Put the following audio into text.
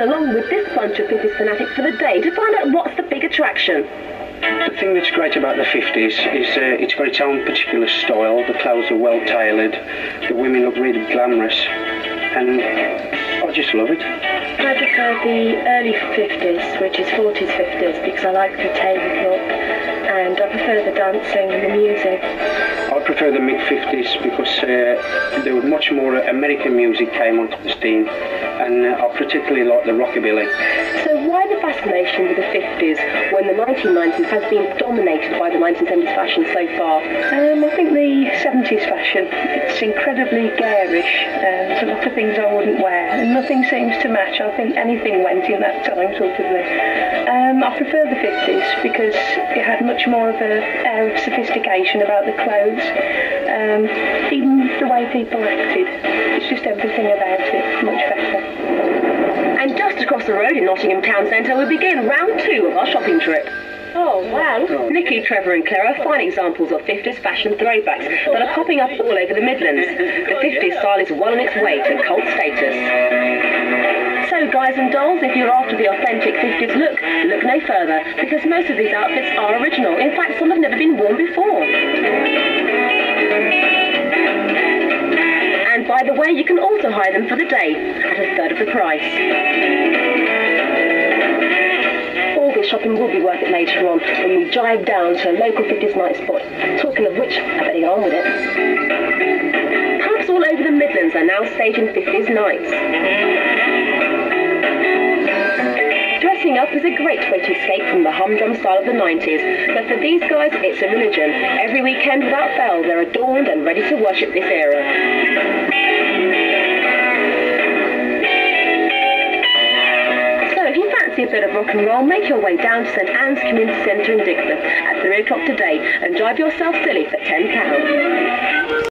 along with this bunch of 50s fanatics for the day to find out what's the big attraction. The thing that's great about the 50s is it's got its own particular style. The clothes are well tailored, the women look really glamorous, and I just love it. I prefer the early 50s, which is 40s, 50s, because I like the tailored look, and I prefer the dancing and the music. I prefer the mid-50s because there was much more American music came onto the scene, and I particularly like the rockabilly. So why the fascination with the 50s when the 1990s has been dominated by the 1970s fashion so far? I think the 70s fashion, it's incredibly garish. There's a lot of things I wouldn't wear, and nothing seems to match. I think anything went in that time, sort of thing. I prefer the 50s because it had much more of an air of sophistication about the clothes, even the way people acted. It's just everything about it much better. And just across the road in Nottingham Town Centre we begin round 2 of our shopping trip. Oh wow! Nikki, Trevor and Claire are fine examples of 50s fashion throwbacks that are popping up all over the Midlands. The 50s style is well on its way to cult status. So guys and dolls, if you're after the authentic 50s look no further, because most of these outfits are original. In fact, some have never been worn before. And by the way, you can also hire them for the day at a third of the price. All this shopping will be worth it later on when we drive down to a local 50s night spot. Talking of which, I better get on with it. Pubs all over the Midlands are now staging 50s nights. Dressing up is a great way to escape from the humdrum style of the 90s, but for these guys it's a religion. Every weekend without fail they're adorned and ready to worship this era. So if you fancy a bit of rock and roll, make your way down to St Anne's Community Centre in Digbeth at 3 o'clock today and drive yourself silly for £10.